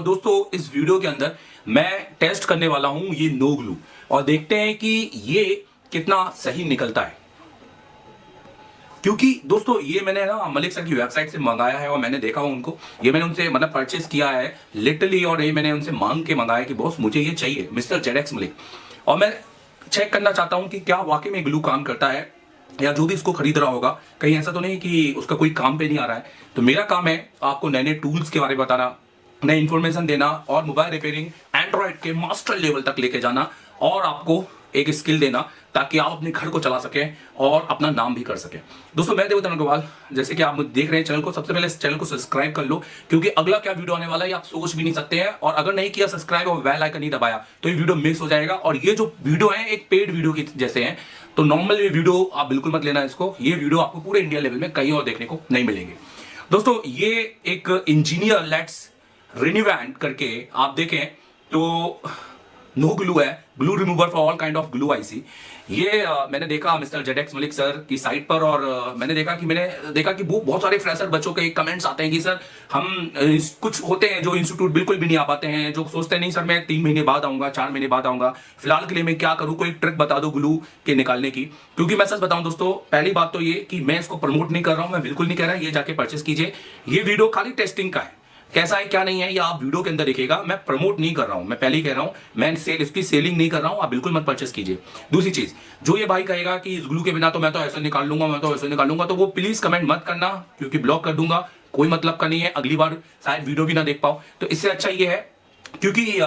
और दोस्तों इस वीडियो के अंदर मैं टेस्ट करने वाला हूं ये नो ग्लू और देखते हैं कि ये कितना सही निकलता है। क्योंकि दोस्तों ये मैंने ना मलिक सर की वेबसाइट से मंगाया है और मैंने देखा उनको, ये मैंने उनसे मतलब परचेस किया है लिटरली, और ये मैंने उनसे मांग के मंगाया कि बॉस मुझे ये चाहिए मिस्टर जेडेक्स मलिक, और मैं चेक करना चाहता हूं कि क्या वाकई में ग्लू काम करता है या जो भी इसको खरीद रहा होगा कहीं ऐसा तो नहीं कि उसका कोई काम पे नहीं आ रहा है। तो मेरा काम है आपको नए नए टूल्स के बारे में बताना, नई इंफॉर्मेशन देना और मोबाइल रिपेयरिंग एंड्रॉइड के मास्टर लेवल तक लेके जाना और आपको एक स्किल देना ताकि आप अपने घर को चला सकें और अपना नाम भी कर सकें। दोस्तों मैं देवदत्त अग्रवाल, जैसे कि आप देख रहे हैं चैनल को, सबसे पहले इस चैनल को सब्सक्राइब कर लो क्योंकि अगला क्या वीडियो आने वाला है आप सोच भी नहीं सकते हैं, और अगर नहीं किया सब्सक्राइब और बेल आइकन नहीं दबाया तो ये वीडियो मिस हो जाएगा। और ये जो वीडियो है एक पेड वीडियो की जैसे हैं, तो नॉर्मल वीडियो आप बिल्कुल मत लेना इसको, ये वीडियो आपको पूरे इंडिया लेवल में कहीं और देखने को नहीं मिलेंगे। दोस्तों ये एक इंजीनियर लेट्स रिन्यूवैंट करके आप देखें तो नो ग्लू है, glue remover for all kind of glue IC. ये मैंने देखा मिस्टर जेडेक्स मलिक सर की साइट पर, और मैंने देखा कि वो बहुत सारे फ्रेशर बच्चों के कमेंट्स आते हैं कि सर हम कुछ होते हैं जो इंस्टीट्यूट बिल्कुल भी नहीं आ पाते हैं, जो सोचते हैं नहीं सर मैं 3 महीने बाद आऊंगा, 4 महीने बाद आऊंगा, फिलहाल के लिए मैं क्या करूं, कोई ट्रिक बता दो ग्लू के निकालने की। क्योंकि मैं सच बताऊं दोस्तों, पहली बात तो ये कि मैं इसको प्रमोट नहीं कर रहा हूं, मैं बिल्कुल नहीं कह रहा, ये जाके परचेस कीजिए। ये वीडियो खाली टेस्टिंग का है, कैसा है क्या नहीं है ये आप वीडियो के अंदर देखिएगा, मैं प्रमोट नहीं कर रहा हूं, मैं पहले ही कह रहा हूं, मैं इसकी सेलिंग नहीं कर रहा हूं, आप बिल्कुल मत परचेस कीजिए। दूसरी चीज, जो ये भाई कहेगा कि इस ग्लू के बिना तो मैं तो ऐसे निकाल लूंगा, मैं तो ऐसे निकाल लूंगा, तो वो प्लीज कमेंट मत करना क्योंकि ब्लॉक कर दूंगा, कोई मतलब का नहीं है, अगली बार शायद वीडियो भी ना देख पाओ। तो इससे अच्छा ये है क्योंकि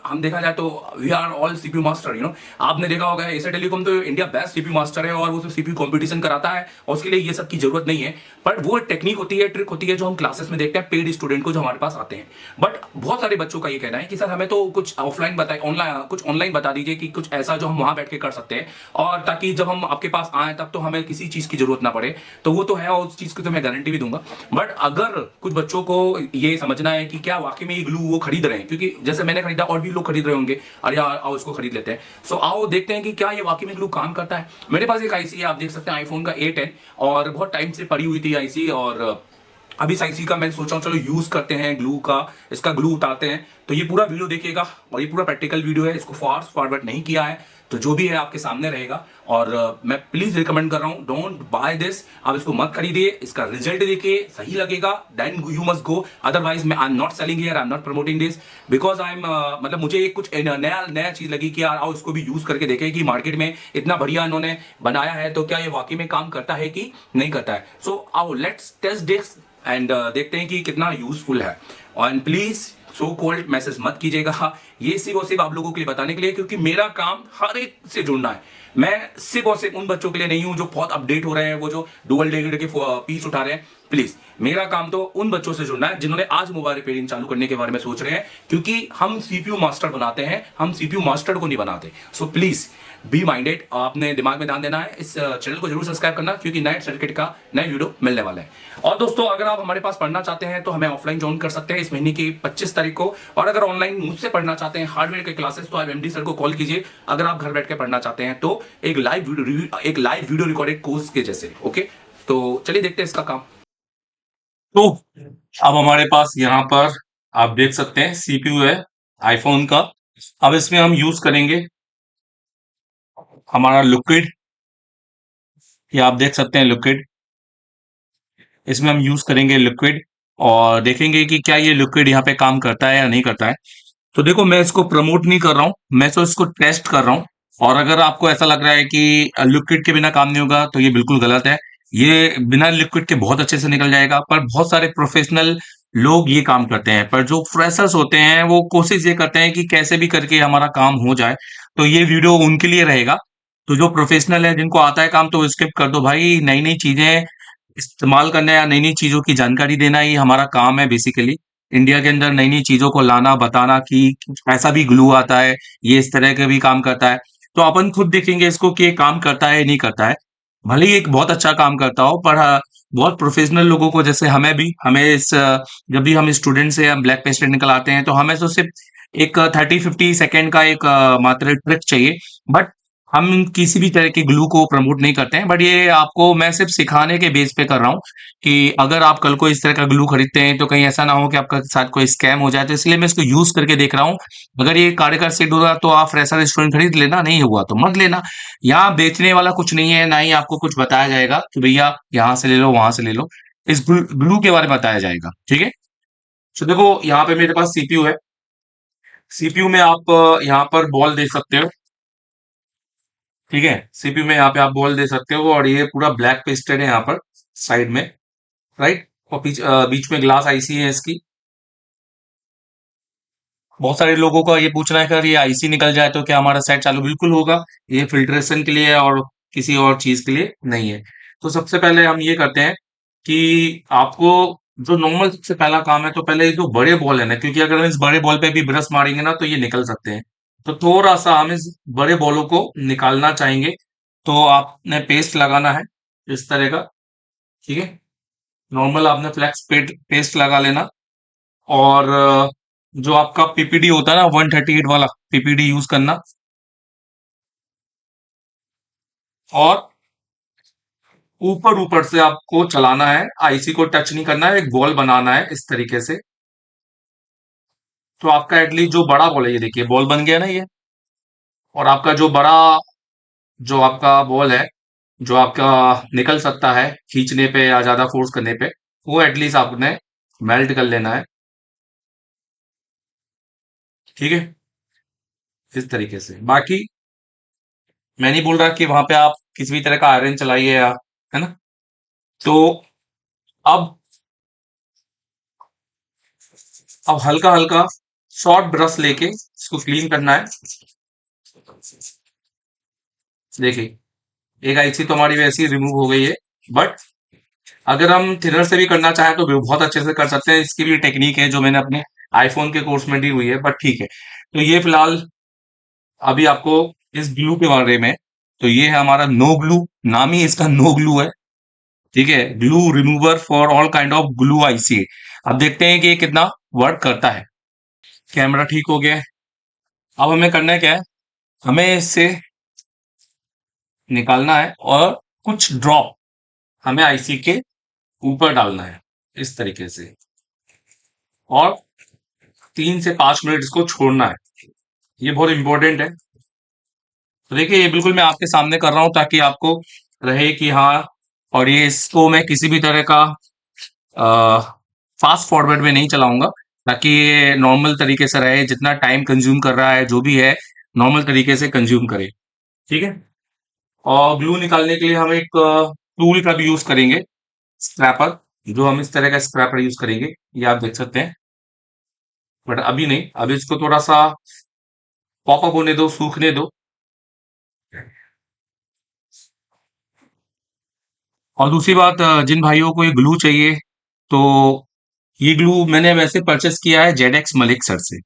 हम देखा जाए तो we are all CPU master, you know, आपने देखा होगा एशिया टेलीकॉम तो इंडिया बेस्ट सीपीयू मास्टर है और वो तो सीपीयू कंपटीशन कराता है और उसके लिए ये सब की जरूरत नहीं है। बट वो टेक्निक होती है, ट्रिक होती है जो हम क्लासेस में देखते हैं पेड स्टूडेंट को जो हमारे पास आते हैं। बट बहुत सारे बच्चों का ये कहना है कि सर हमें तो कुछ ऑफलाइन बताए, ऑनलाइन बता दीजिए कि कुछ ऐसा जो हम वहां बैठ के कर सकते हैं, और ताकि जब हम आपके पास आए तब तो हमें किसी चीज की जरूरत ना पड़े। तो वो तो है और उस चीज की तो मैं गारंटी भी दूंगा। बट अगर कुछ बच्चों को ये समझना है कि क्या वाकई में ये ग्लू वो खरीद रहे हैं, क्योंकि जैसे मैंने खरीदा और भी लोग खरीद रहे होंगे, अरे यार आओ इसको खरीद लेते हैं। सो आओ देखते हैं कि क्या ये वाकई में ग्लू काम करता है। मेरे पास एक आईसी है, आप देख सकते हैं आईफोन का A10, और बहुत टाइम से पड़ी हुई थी आईसी, और अभी इस आईसी का मैं सोचा हूं चलो यूज करते हैं ग्लू का, इसका ग्लू उतारते हैं। तो ये पूरा वीडियो देखिएगा और ये पूरा प्रैक्टिकल वीडियो है, इसको फास्ट फॉरवर्ड नहीं किया है, तो जो भी है आपके सामने रहेगा। और मैं प्लीज रिकमेंड कर रहा हूं, डोंट बाय दिस, आप इसको मत खरीदिए, इसका रिजल्ट देखिए, सही लगेगा then you must go, otherwise मैं I am not selling here, I am not promoting this because I am मतलब मुझे एक कुछ नया चीज लगी कि यार आओ इसको भी यूज करके देखें कि मार्केट में इतना बढ़िया इन्होंने बनाया है तो क्या ये वाकई में काम करता है कि नहीं करता है। सो आओ लेट्स टेस्ट दिस एंड देखते हैं कि कितना यूजफुल है। And please so called message मत कीजिएगा, ये सिर्फ और सिर्फ आप लोगों के लिए बताने के लिए, क्योंकि मेरा काम हर एक से जुड़ना है। मैं सिर्फ और सिर्फ उन बच्चों के लिए नहीं हूं जो बहुत अपडेट हो रहे हैं, वो जो डुअल डेग्रेड के पीस उठा रहे हैं। प्लीज मेरा काम तो उन बच्चों से जुड़ना है जिन्होंने आज मोबाइल रिपेयरिंग चालू करने के बारे में सोच रहे हैं, क्योंकि हम सीपीयू मास्टर बनाते हैं, हम सीपीयू मास्टर को नहीं बनाते। सो प्लीज बी माइंडेड, आपने दिमाग में ध्यान देना है, इस चैनल को जरूर सब्सक्राइब करना क्योंकि नए सर्किट का नया वीडियो मिलने वाला है। और दोस्तों अगर आप हमारे पास पढ़ना चाहते हैं तो हमें ऑफलाइन ज्वाइन कर सकते हैं इस महीने की 25 तारीख को, और अगर ऑनलाइन मुझसे पढ़ना चाहते हैं हार्डवेयर के क्लासेस तो आप MD सर को कॉल कीजिए। अगर आप घर बैठ के पढ़ना चाहते हैं तो एक लाइव वीडियो रिकॉर्डेड कोर्स के जैसे। ओके, तो चलिए देखते हैं इसका काम। तो अब हमारे पास यहाँ पर आप देख सकते हैं सीपीयू है आईफोन का। अब इसमें हम यूज करेंगे हमारा लिक्विड, ये आप देख सकते हैं लिक्विड, इसमें हम यूज करेंगे लिक्विड और देखेंगे कि क्या ये लिक्विड यहाँ पे काम करता है या नहीं करता है। तो देखो मैं इसको प्रमोट नहीं कर रहा हूँ, मैं तो इसको टेस्ट कर रहा हूँ, और अगर आपको ऐसा लग रहा है कि लिक्विड के बिना काम नहीं होगा तो ये बिल्कुल गलत है। ये बिना लिक्विड के बहुत अच्छे से निकल जाएगा, पर बहुत सारे प्रोफेशनल लोग ये काम करते हैं, पर जो फ्रेशर्स होते हैं वो कोशिश ये करते हैं कि कैसे भी करके हमारा काम हो जाए। तो ये वीडियो उनके लिए रहेगा, तो जो प्रोफेशनल है जिनको आता है काम तो स्किप कर दो भाई। नई नई चीजें इस्तेमाल करना या नई नई चीजों की जानकारी देना ये हमारा काम है बेसिकली। इंडिया के अंदर नई नई चीजों को लाना, बताना कि ऐसा भी ग्लू आता है, ये इस तरह के भी काम करता है। तो अपन खुद देखेंगे इसको कि ये काम करता है नहीं करता है। भले ही एक बहुत अच्छा काम करता हो, पर बहुत प्रोफेशनल लोगों को जैसे हमें जब भी हम स्टूडेंट से हम ब्लैक पेस्ट निकल आते हैं तो हमें तो सिर्फ एक 30-50 सेकेंड का एक मात्र ट्रिक चाहिए। बट हम किसी भी तरह के ग्लू को प्रमोट नहीं करते हैं, बट ये आपको मैं सिर्फ सिखाने के बेस पे कर रहा हूँ कि अगर आप कल को इस तरह का ग्लू खरीदते हैं तो कहीं ऐसा ना हो कि आपका साथ कोई स्कैम हो जाए, तो इसलिए मैं इसको यूज करके देख रहा हूँ। अगर ये कार्यकर सेट होगा तो आप फ्रेशर स्टूडेंट खरीद लेना, नहीं हुआ तो मत लेना। यहाँ बेचने वाला कुछ नहीं है, ना ही आपको कुछ बताया जाएगा कि भैया यहाँ से ले लो वहां से ले लो। इस ग्लू के बारे में बताया जाएगा, ठीक है। तो देखो यहाँ पे मेरे पास सीपीयू है। सीपीयू में आप यहाँ पर बॉल देख सकते हो, ठीक है। सीपीयू में यहाँ पे आप बॉल दे सकते हो, और ये पूरा ब्लैक पेस्टेड है यहाँ पर साइड में, राइट। और बीच में ग्लास आईसी है इसकी। बहुत सारे लोगों का ये पूछना है कि अगर ये आईसी निकल जाए तो क्या हमारा सेट चालू? बिल्कुल होगा। ये फिल्ट्रेशन के लिए है और किसी और चीज के लिए नहीं है। तो सबसे पहले हम ये करते हैं कि आपको जो नॉर्मल सबसे पहला काम है, तो पहले ये जो बड़े बॉल है ना, क्योंकि अगर हम इस बड़े बॉल पे भी ब्रश मारेंगे ना तो ये निकल सकते हैं। तो थोड़ा सा हम इस बड़े बॉलों को निकालना चाहेंगे। तो आपने पेस्ट लगाना है इस तरह का, ठीक है। नॉर्मल आपने फ्लैक्स पेस्ट लगा लेना। और जो आपका पीपीडी होता है ना, 138 वाला पीपीडी यूज करना। और ऊपर ऊपर से आपको चलाना है, आईसी को टच नहीं करना है, एक बॉल बनाना है इस तरीके से। तो आपका एटलीस्ट जो बड़ा बॉल है, ये देखिए बॉल बन गया ना ये। और आपका जो बड़ा, जो आपका बॉल है, जो आपका निकल सकता है खींचने पे या ज्यादा फोर्स करने पे, वो एटलीस्ट आपने मेल्ट कर लेना है, ठीक है। इस तरीके से। बाकी मैं नहीं बोल रहा कि वहां पे आप किसी भी तरह का आयरन चलाइए या, है ना। तो अब अब हल्का हल्का शॉर्ट ब्रश लेके इसको क्लीन करना है। देखिए एक आईसी तो हमारी वैसे ही रिमूव हो गई है, बट अगर हम थिनर से भी करना चाहें तो भी बहुत अच्छे से कर सकते हैं। इसकी भी टेक्निक है जो मैंने अपने आईफोन के कोर्स में दी हुई है, बट ठीक है। तो ये फिलहाल अभी आपको इस ग्लू के बारे में, तो ये है हमारा नो ग्लू, नाम ही इसका नो ग्लू है, ठीक है। Glue remover for all kind of glue IC. अब देखते हैं कि ये कितना वर्क करता है। कैमरा ठीक हो गया है। अब हमें करना है क्या है, हमें इससे निकालना है और कुछ ड्रॉप हमें आईसी के ऊपर डालना है इस तरीके से। और 3 से 5 मिनट इसको छोड़ना है। ये बहुत इंपॉर्टेंट है। तो देखिए ये बिल्कुल मैं आपके सामने कर रहा हूं ताकि आपको रहे कि हाँ। और ये इसको मैं किसी भी तरह का फास्ट फॉरवर्ड में नहीं चलाऊंगा, ताकि ये नॉर्मल तरीके से रहे। जितना टाइम कंज्यूम कर रहा है जो भी है, नॉर्मल तरीके से कंज्यूम करे, ठीक है। और ग्लू निकालने के लिए हम एक टूल का भी यूज करेंगे, स्क्रैपर। जो हम इस तरह का स्क्रैपर यूज करेंगे, ये आप देख सकते हैं। बट अभी नहीं, अभी इसको थोड़ा सा पॉपअप होने दो, सूखने दो। और दूसरी बात, जिन भाइयों को ये ग्लू चाहिए, तो ये ग्लू मैंने वैसे परचेस किया है जेड एक्स मलिक सर से,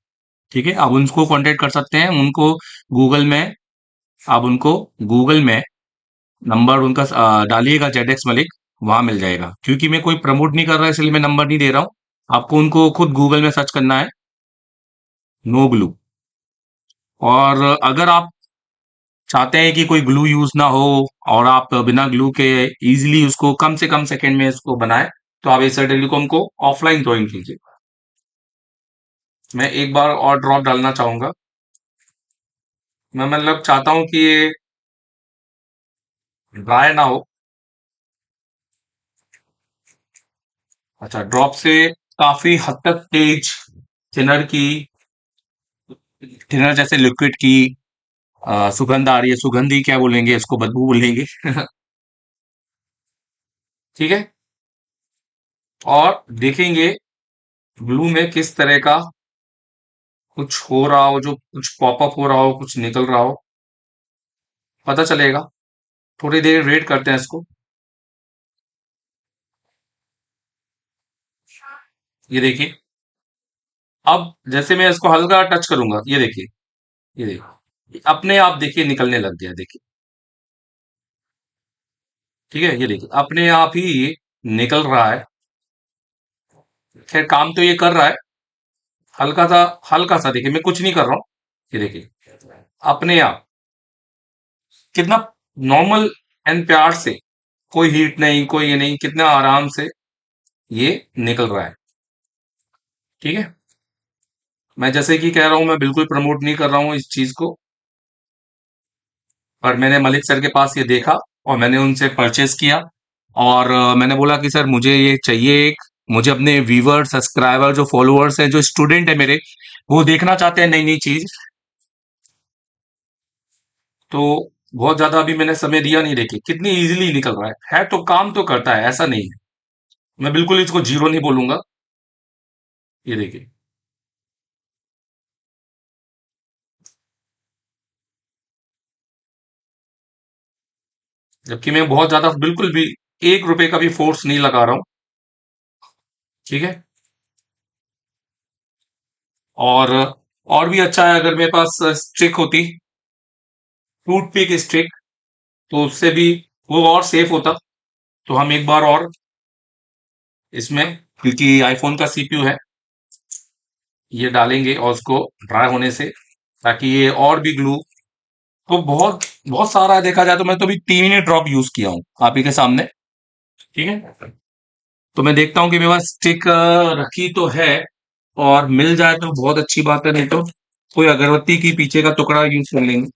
ठीक है। आप उनको कांटेक्ट कर सकते हैं। उनको गूगल में, आप उनको गूगल में नंबर उनका डालिएगा जेड एक्स मलिक, वहां मिल जाएगा। क्योंकि मैं कोई प्रमोट नहीं कर रहा, इसलिए मैं नंबर नहीं दे रहा हूँ। आपको उनको खुद गूगल में सर्च करना है, नो ग्लू। और अगर आप चाहते हैं कि कोई ग्लू यूज ना हो और आप बिना ग्लू के इजीली उसको कम से कम सेकंड में इसको बनाए, तो आप एसर टेलीकॉम को ऑफलाइन ज्वाइन कीजिए। मैं एक बार और ड्रॉप डालना चाहूंगा। मैं मतलब चाहता हूं कि ये ड्राई ना हो। अच्छा, ड्रॉप से काफी हद तक तेज थिनर की, थिनर जैसे लिक्विड की सुगंध आ रही है। सुगंध ही क्या बोलेंगे इसको, बदबू बोलेंगे। ठीक है। और देखेंगे ग्लू में किस तरह का कुछ हो रहा हो, जो कुछ पॉपअप हो रहा हो, कुछ निकल रहा हो, पता चलेगा। थोड़ी देर वेट करते हैं इसको। ये देखिए, अब जैसे मैं इसको हल्का टच करूंगा, ये देखिए, ये देखिए अपने आप देखिए निकलने लग गया, देखिए, ठीक है। ये देखिए अपने आप ही ये निकल रहा है। खैर काम तो ये कर रहा है। हल्का सा, हल्का सा देखिए, मैं कुछ नहीं कर रहा हूँ। ये देखिए अपने आप, कितना नॉर्मल एंड प्यार से, कोई हीट नहीं, कोई ये नहीं, कितना आराम से ये निकल रहा है। ठीक है, मैं जैसे कि कह रहा हूं, मैं बिल्कुल प्रमोट नहीं कर रहा हूं इस चीज को, पर मैंने मलिक सर के पास ये देखा और मैंने उनसे परचेज किया। और मैंने बोला कि सर मुझे ये चाहिए एक, मुझे अपने व्यूवर, सब्सक्राइबर, जो फॉलोअर्स हैं, जो स्टूडेंट है मेरे, वो देखना चाहते हैं नई नई चीज। तो बहुत ज्यादा अभी मैंने समय दिया नहीं, देखिए कितनी इजीली निकल रहा है तो काम तो करता है, ऐसा नहीं है। मैं बिल्कुल इसको जीरो नहीं बोलूंगा। ये देखिए, जबकि मैं बहुत ज्यादा बिल्कुल भी 1 रुपए का भी फोर्स नहीं लगा रहा हूं। ठीक है, और और भी अच्छा है अगर मेरे पास स्ट्रिक होती, टूथपिक स्ट्रिक, तो उससे भी वो और सेफ होता। तो हम एक बार और इसमें, क्योंकि आईफोन का सीपीयू है, ये डालेंगे और उसको ड्राई होने से, ताकि ये और भी ग्लू, तो बहुत बहुत सारा है देखा जाए तो। मैं तो अभी 3 ही ड्रॉप यूज किया हूँ आप ही के सामने। ठीक है, तो मैं देखता हूँ कि मेरे पास स्टिक रखी तो है, और मिल जाए तो बहुत अच्छी बात है, नहीं तो कोई अगरबत्ती की पीछे का टुकड़ा यूज कर लेंगे।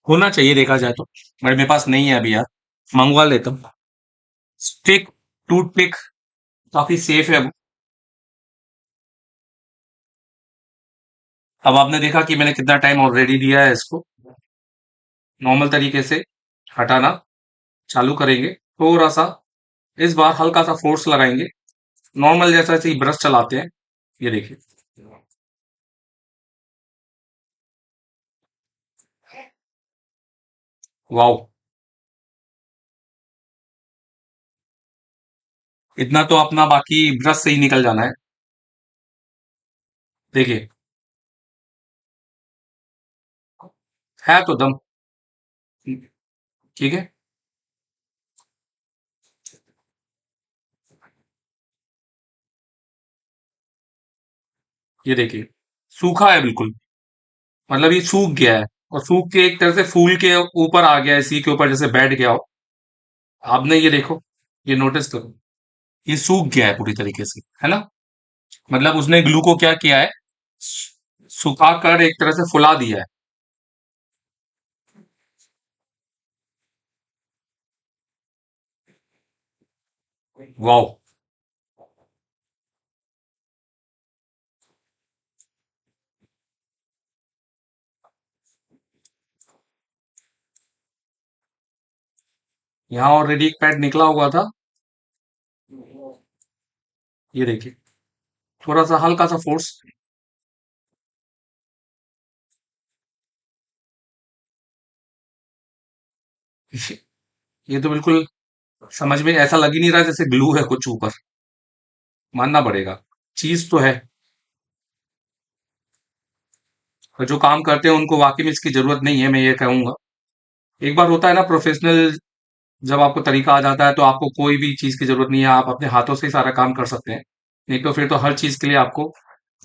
होना चाहिए देखा जाए तो, बट मेरे पास नहीं है अभी यार, मंगवा लेता हूँ। स्टिक, टूथपिक काफी सेफ है। अब आपने देखा कि मैंने कितना टाइम ऑलरेडी दिया है इसको। नॉर्मल तरीके से हटाना चालू करेंगे, थोड़ा सा इस बार हल्का सा फोर्स लगाएंगे, नॉर्मल जैसा ऐसे ही ब्रश चलाते हैं। ये देखिए, वाओ, इतना तो अपना बाकी ब्रश से ही निकल जाना है। देखिए, है तो दम। ठीक है, ये देखिए, सूखा है बिल्कुल, मतलब ये सूख गया है, और सूख के एक तरह से फूल के ऊपर आ गया है, इसी के ऊपर जैसे बैठ गया हो। आपने ये देखो, ये नोटिस करो, ये सूख गया है पूरी तरीके से, है ना। मतलब उसने ग्लू को क्या किया है, सुखा कर एक तरह से फुला दिया है। वाओ, यहाँ ऑलरेडी एक पैड निकला हुआ था। ये देखिए, थोड़ा सा हल्का सा फोर्स। ये तो बिल्कुल समझ में ऐसा लग ही नहीं रहा जैसे ग्लू है कुछ ऊपर, मानना पड़ेगा, चीज तो है। और जो काम करते हैं उनको वाकई में इसकी जरूरत नहीं है, मैं ये कहूंगा। एक बार होता है ना प्रोफेशनल, जब आपको तरीका आ जाता है तो आपको कोई भी चीज की जरूरत नहीं है, आप अपने हाथों से ही सारा काम कर सकते हैं। नहीं तो फिर तो हर चीज के लिए आपको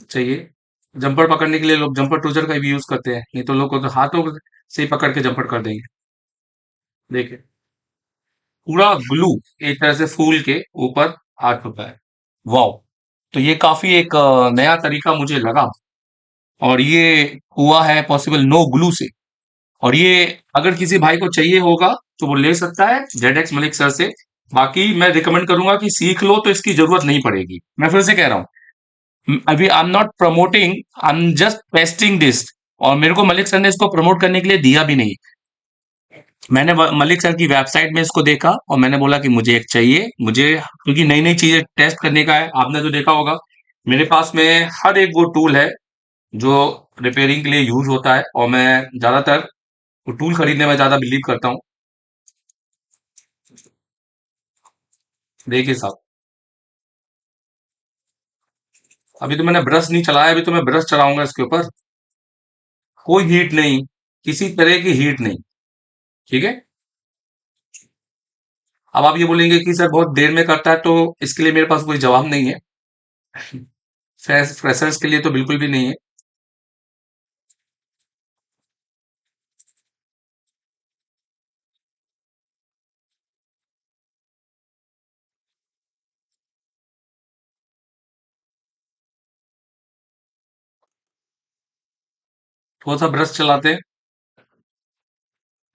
चाहिए। जंपर पकड़ने के लिए लोग जंपर ट्रूजर का भी यूज करते हैं, नहीं तो लोग को तो हाथों से ही पकड़ के जंपर कर देंगे। देखिए, पूरा ग्लू एक तरह से फूल के ऊपर आ चुका है। वाह, तो ये काफी एक नया तरीका मुझे लगा, और ये हुआ है पॉसिबल नो ग्लू से। और ये अगर किसी भाई को चाहिए होगा तो वो ले सकता है जेड मलिक सर से। बाकी मैं रिकमेंड करूंगा कि सीख लो तो इसकी जरूरत नहीं पड़ेगी, मैं फिर से कह रहा हूँ। अभी आई am not promoting, I am just testing this. और मेरे को मलिक सर ने इसको प्रमोट करने के लिए दिया भी नहीं। मैंने मलिक सर की वेबसाइट में इसको देखा और मैंने बोला कि मुझे एक चाहिए, मुझे क्योंकि नई नई चीजें टेस्ट करने का है। आपने तो देखा होगा मेरे पास में हर एक वो टूल है जो रिपेयरिंग के लिए यूज होता है, और मैं ज्यादातर वो टूल खरीदने में ज्यादा बिलीव करता हूँ। देखिए साहब, अभी तो मैंने ब्रश नहीं चलाया, अभी तो मैं ब्रश चलाऊंगा इसके ऊपर। कोई हीट नहीं, किसी तरह की हीट नहीं। ठीक है। अब आप ये बोलेंगे कि सर बहुत देर में करता है, तो इसके लिए मेरे पास कोई जवाब नहीं है। फ्रेशर्स के लिए तो बिल्कुल भी नहीं है। थोड़ा सा ब्रश चलाते हैं।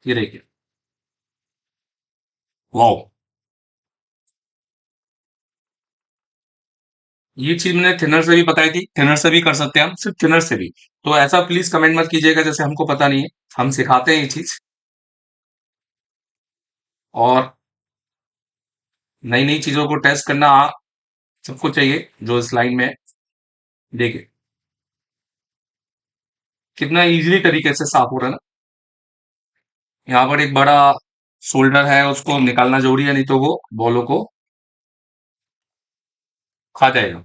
ये देखिए, वाओ। ये चीज मैंने थिनर से भी बताई थी, थिनर से भी कर सकते हैं हम, सिर्फ थिनर से भी। तो ऐसा प्लीज कमेंट मत कीजिएगा जैसे हमको पता नहीं है। हम सिखाते हैं ये चीज। और नई नई चीजों को टेस्ट करना सबको चाहिए जो इस लाइन में है। देखिए कितना इजीली तरीके से साफ हो रहा है ना। यहाँ पर एक बड़ा शोल्डर है, उसको निकालना जरूरी है, नहीं तो वो बॉलों को खा जाएगा।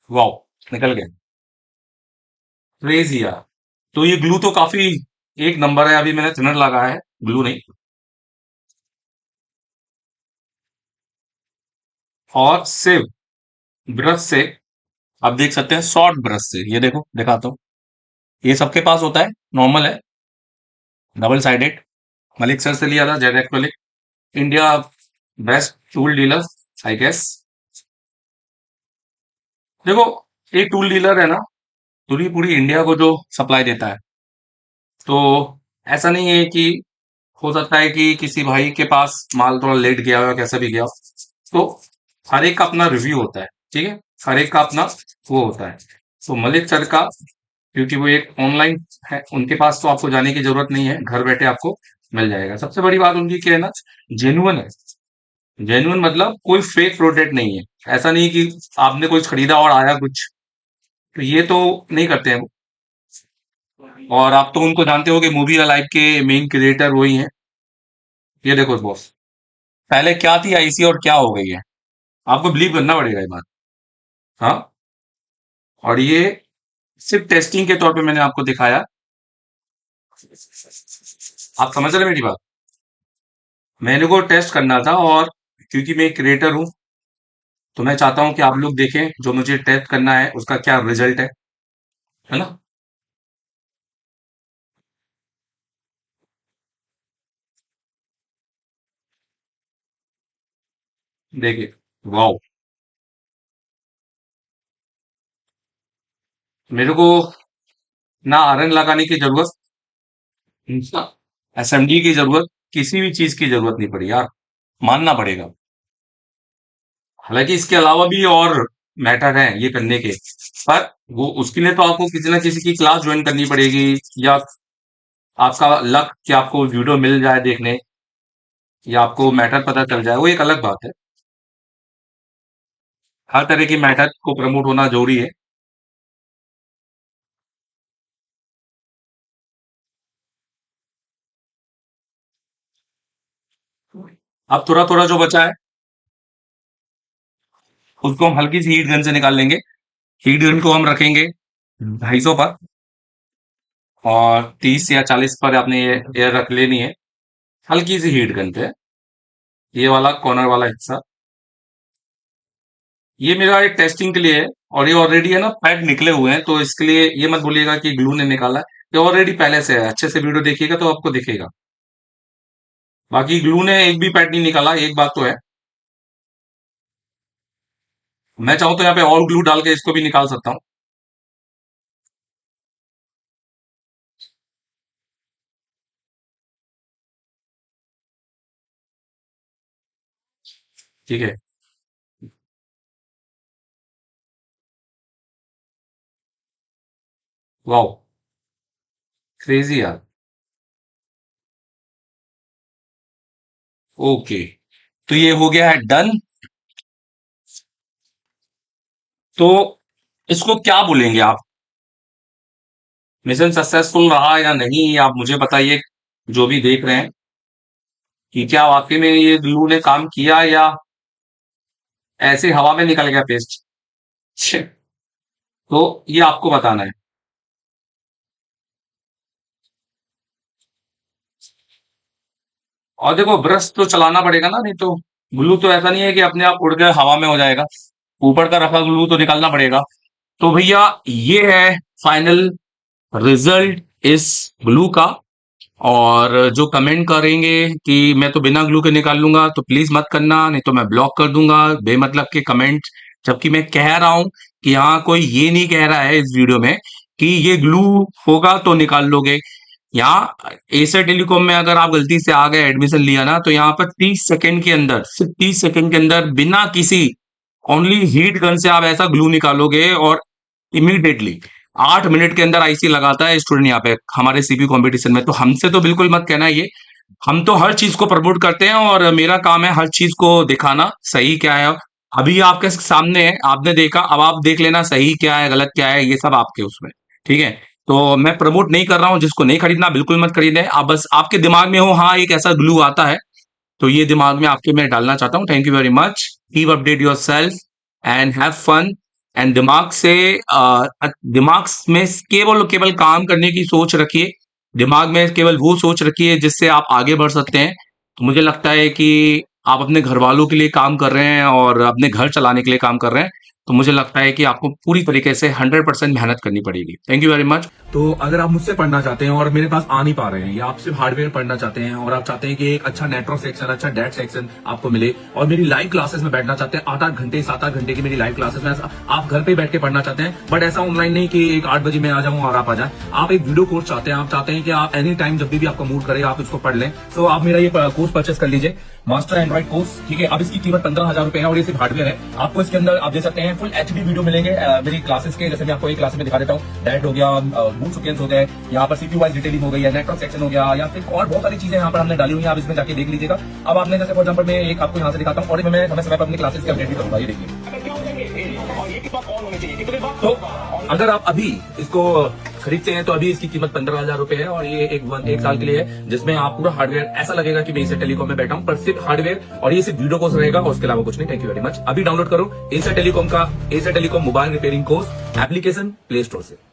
वाओ, निकल गया। क्रेजी यार। तो ये ग्लू तो काफी एक नंबर है। अभी मैंने थिनर लगाया है, ग्लू नहीं। और सिर्फ ब्रश से, आप देख सकते हैं शॉर्ट ब्रश से, ये देखो दिखाता हूँ। ये सबके पास होता है, नॉर्मल है, डबल साइडेड। मलिक सर से लिया था, Z acrylic, India best tool dealer I guess. देखो, एक टूल डीलर है ना, पूरी पूरी इंडिया को जो सप्लाई देता है। तो ऐसा नहीं है कि, हो सकता है कि किसी भाई के पास माल थोड़ा लेट गया हो या कैसा भी गया हो। तो हर एक का अपना रिव्यू होता है। ठीक है। हर एक का अपना वो होता है। तो मलिक सर का, क्योंकि वो एक ऑनलाइन है, उनके पास तो आपको जाने की जरूरत नहीं है, घर बैठे आपको मिल जाएगा। सबसे बड़ी बात उनकी क्या है ना, जेन्युइन है। जेन्युइन मतलब कोई फेक प्रोडक्ट नहीं है। ऐसा नहीं कि आपने कुछ खरीदा और आया कुछ। तो ये तो नहीं करते हैं वो। और आप तो उनको जानते हो कि मूवी लाइव के मेन क्रिएटर वही हैं। ये देखो बॉस, पहले क्या थी आईसी और क्या हो गई है। आपको बिलीव करना पड़ेगा ये बात। हाँ। और ये सिर्फ टेस्टिंग के तौर पे मैंने आपको दिखाया। आप समझ रहे हैं मेरी बात। मैंने को टेस्ट करना था, और क्योंकि मैं एक क्रिएटर हूं, तो मैं चाहता हूं कि आप लोग देखें जो मुझे टेस्ट करना है उसका क्या रिजल्ट है ना। देखिए, वाओ। मेरे को ना आयरन लगाने की जरूरत, ना एसएमडी की जरूरत, किसी भी चीज की जरूरत नहीं पड़ी यार, मानना पड़ेगा। हालांकि इसके अलावा भी और मैटर हैं ये करने के, पर वो उसके लिए तो आपको किसी ना किसी की क्लास ज्वाइन करनी पड़ेगी, या आपका लक कि आपको वीडियो मिल जाए देखने, या आपको मैटर पता चल जाए, वो एक अलग बात है। हर तरह की मैटर को प्रमोट होना जरूरी है। अब थोड़ा थोड़ा जो बचा है उसको हम हल्की सी हीट गन से निकाल लेंगे। हीट गन को हम रखेंगे 250 पर, और 30 या 40 पर आपने ये एयर रख लेनी है, हल्की सी हीट गन पे। ये वाला कॉर्नर वाला हिस्सा, ये मेरा एक टेस्टिंग के लिए है। और ये ऑलरेडी है ना, पैड निकले हुए हैं, तो इसके लिए ये मत बोलिएगा कि ग्लू ने निकाला है। ये ऑलरेडी पहले से है, अच्छे से वीडियो देखिएगा तो आपको दिखेगा। बाकी ग्लू ने एक भी पैड नहीं निकाला, एक बात तो है। मैं चाहूँ तो यहाँ पे और ग्लू डाल के इसको भी निकाल सकता हूँ। ठीक है। वाओ, क्रेजी यार। ओके, तो ये हो गया है डन। तो इसको क्या बोलेंगे आप? मिशन सक्सेसफुल रहा या नहीं, आप मुझे बताइए, जो भी देख रहे हैं, कि क्या वाकई में ये ग्लू ने काम किया या ऐसे हवा में निकल गया पेस्ट। तो ये आपको बताना है। और देखो, ब्रश तो चलाना पड़ेगा ना, नहीं तो ग्लू तो ऐसा नहीं है कि अपने आप उड़ के हवा में हो जाएगा। ऊपर का रखा ग्लू तो निकालना पड़ेगा। तो भैया, ये है फाइनल रिजल्ट इस ग्लू का। और जो कमेंट करेंगे कि मैं तो बिना ग्लू के निकाल लूंगा, तो प्लीज मत करना, नहीं तो मैं ब्लॉक कर दूंगा बेमतलब के कमेंट। जबकि मैं कह रहा हूं कि यहाँ कोई ये नहीं कह रहा है इस वीडियो में कि ये ग्लू होगा तो निकाल लोगे। यहाँ एसर टेलीकॉम में अगर आप गलती से आ गए, एडमिशन लिया ना, तो यहाँ पर 30 सेकंड के अंदर, सिर्फ 30 सेकंड के अंदर, बिना किसी, ओनली हीट गन से आप ऐसा ग्लू निकालोगे। और इमीडिएटली 8 मिनट के अंदर आईसी लगाता है स्टूडेंट यहाँ पे हमारे सीपी कंपटीशन में। तो हमसे तो बिल्कुल मत कहना ये। हम तो हर चीज को प्रमोट करते हैं और मेरा काम है हर चीज को दिखाना सही क्या है। अभी आपके सामने है, आपने देखा, अब आप देख लेना सही क्या है गलत क्या है, ये सब आपके उसमें। ठीक है, तो मैं प्रमोट नहीं कर रहा हूँ, जिसको नहीं खरीदना बिल्कुल मत खरीदे। आप बस आपके दिमाग में हो हाँ एक ऐसा ग्लू आता है, तो ये दिमाग में आपके मैं डालना चाहता हूँ। Thank you very much. Keep update yourself and have fun. And दिमाग से दिमाग में केवल और केवल काम करने की सोच रखिए। दिमाग में केवल वो सोच रखिए जिससे आप आगे बढ़ सकते हैं। तो मुझे लगता है कि आप अपने घर वालों के लिए काम कर रहे हैं और अपने घर चलाने के लिए काम कर रहे हैं। तो मुझे लगता है कि आपको पूरी तरीके से 100% मेहनत करनी पड़ेगी। Thank you very much. तो अगर आप मुझसे पढ़ना चाहते हैं और मेरे पास आ नहीं पा रहे हैं, या आप सिर्फ हार्डवेयर पढ़ना चाहते हैं और आप चाहते हैं कि एक अच्छा नेटवर्क सेक्शन, अच्छा डेट सेक्शन आपको मिले, और मेरी लाइव क्लासेस में बैठना चाहते हैं, 8-8 घंटे 7-8 घंटे की मेरी लाइव क्लासेस में आप घर पे बैठ के पढ़ना चाहते हैं, बट ऐसा ऑनलाइन नहीं कि एक 8 बजे मैं आ जाऊं और आप आ जाए। आप एक वीडियो कोर्स चाहते हैं, आप चाहते हैं कि आप एनी टाइम जब भी आपका मूड करे आप इसको पढ़ लें, तो आप मेरा ये कोर्स परचेस कर लीजिए, मास्टर एंड्रॉइड कोर्स। ठीक है, अब इसकी कीमत 15,000 रुपए है और ये सिर्फ हार्डवेयर है। आपको इसके अंदर आप दे सकते हैं फुल एचडी वीडियो मिलेंगे मेरी क्लासेस के। जैसे मैं आपको एक क्लास में दिखा देता हूँ, डायरेक्ट हो गया, बूट सीक्वेंस हो गए, यहाँ पर सीपीयू वाइज डिटेलिंग हो गई है, नेटवर्क सेक्शन हो गया, या फिर और बहुत सारी चीजें यहाँ पर हमने डाली हुई है। आप इसमें जाके देख लीजिएगा। अब आपने जैसे फॉर एग्जाम्पल मैं एक आपको यहाँ से दिखाता हूँ, और मैं समय समय पर अपनी क्लासेस की अपडेट भी करूंगा। ये देखिए, तो अगर आप अभी इसको खरीदते हैं तो अभी इसकी कीमत 15,000 रुपए है, और ये एक साल के लिए है, जिसमें आप पूरा हार्डवेयर, ऐसा लगेगा कि मैं एसर टेलीकॉम में बैठा हूं, पर सिर्फ हार्डवेयर, और ये सिर्फ वीडियो कोर्स रहेगा और उसके अलावा कुछ नहीं। Thank you very much. अभी डाउनलोड करो एसर टेलीकॉम का Acer telecom mobile repairing course application play store से।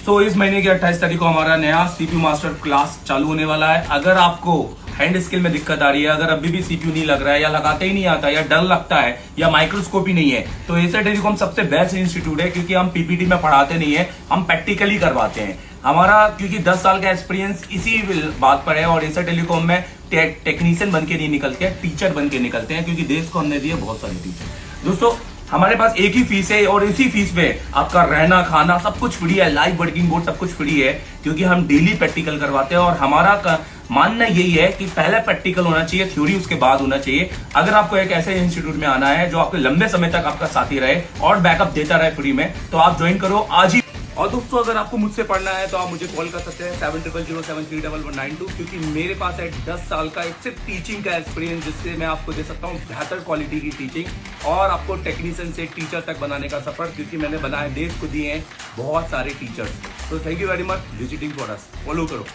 तो इस महीने की 28 तारीख को हमारा नया सीपीयू मास्टर क्लास चालू होने वाला है। अगर आपको हैंड स्किल में दिक्कत आ रही है, अगर अभी भी सीपीयू नहीं लग रहा है, या लगाते ही नहीं आता, या डर लगता है, या माइक्रोस्कोप ही नहीं है, तो एसर टेलीकॉम सबसे बेस्ट इंस्टीट्यूट है, क्योंकि हम पीपीटी में पढ़ाते नहीं है, हम प्रैक्टिकली करवाते हैं। हमारा क्योंकि 10 साल का एक्सपीरियंस इसी बात पर है, और एसर टेलीकॉम में टेक्नीशियन बन के नहीं निकलते हैं, टीचर बन के निकलते हैं, क्योंकि देश को हमने दिए बहुत सारे टीचर। दोस्तों, हमारे पास एक ही फीस है, और इसी फीस पे आपका रहना खाना सब कुछ फ्री है, लाइव वर्किंग बोर्ड सब कुछ फ्री है, क्योंकि हम डेली प्रैक्टिकल करवाते हैं। और हमारा मानना यही है कि पहले प्रैक्टिकल होना चाहिए, थ्योरी उसके बाद होना चाहिए। अगर आपको एक ऐसे इंस्टीट्यूट में आना है जो आपके लंबे समय तक आपका साथी रहे और बैकअप देता रहे फ्री में, तो आप ज्वाइन करो आज ही। और दोस्तों, अगर आपको मुझसे पढ़ना है तो आप मुझे कॉल कर सकते हैं 7007311192, क्योंकि मेरे पास है 10 साल का एक सिर्फ टीचिंग का एक्सपीरियंस, जिससे मैं आपको दे सकता हूँ बेहतर क्वालिटी की टीचिंग, और आपको टेक्नीशियन से टीचर तक बनाने का सफर, क्योंकि मैंने बनाए, देश को दिए हैं बहुत सारे टीचर्स। तो thank you very much visiting for us. Follow करो।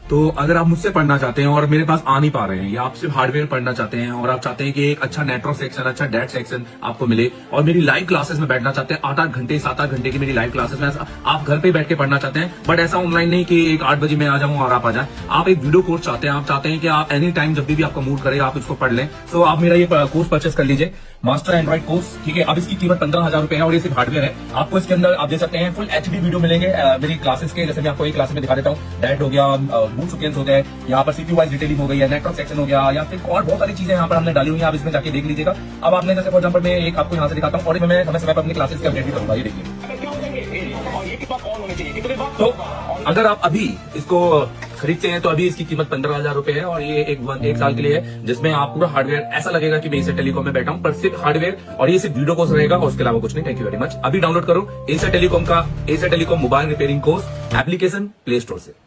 तो अगर आप मुझसे पढ़ना चाहते हैं और मेरे पास आ नहीं पा रहे हैं, या आप सिर्फ हार्डवेयर पढ़ना चाहते हैं और आप चाहते हैं कि एक अच्छा नेटवर्क सेक्शन, अच्छा डेट सेक्शन आपको मिले, और मेरी लाइव क्लासेस में बैठना चाहते हैं, 8-8 घंटे 7-8 घंटे की मेरी लाइव क्लासेस में आप घर पे बैठ के पढ़ना चाहते हैं, बट ऐसा ऑनलाइन नहीं कि एक 8 बजे मैं आ जाऊं और आप आ जाए। आप एक वीडियो कोर्स चाहते हैं, आप चाहते हैं कि आप एनी टाइम जब भी आपका मूड करे आप इसको पढ़ लें, तो आप मेरा ये कोर्स परचेस कर लीजिए, मास्टर एंड्रॉइड कोर्स। ठीक है, अब इसकी कीमत 15,000 रुपए है और ये सिर्फ हार्डवेयर है। आपको इसके अंदर आप दे सकते हैं फुल एचडी वीडियो मिलेंगे मेरी क्लासेस के। जैसे मैं आपको एक क्लास में दिखा देता हूँ, डायरेक्ट हो गया, बूट सीक्वेंस हो गए, यहाँ पर सीपीयू वाइज डिटेलिंग हो गई है, नेटवर्क सेक्शन हो गया, या फिर और बहुत सारी चीजें यहाँ पर हमने डाली हुई है। आप इसमें जाके देख लीजिएगा। अब आपने जैसे फॉर एग्जाम्पल मैं एक आपको यहाँ से दिखाता हूँ, और मैं समय समय पर अपनी क्लासेस की अपडेट भी करूंगा। ये देखिए, तो अगर आप अभी इसको खरीदते हैं तो अभी इसकी कीमत 15,000 रुपए है और ये एक साल के लिए है, जिसमें आप पूरा हार्डवेयर ऐसा लगेगा कि मैं एसर टेलीकॉम में बैठा हूं, पर सिर्फ हार्डवेयर और ये सिर्फ वीडियो कोर्स रहेगा और उसके अलावा कुछ नहीं। Thank you very much. अभी डाउनलोड करो एसर टेलीकॉम का Acer telecom mobile repairing course application play store से।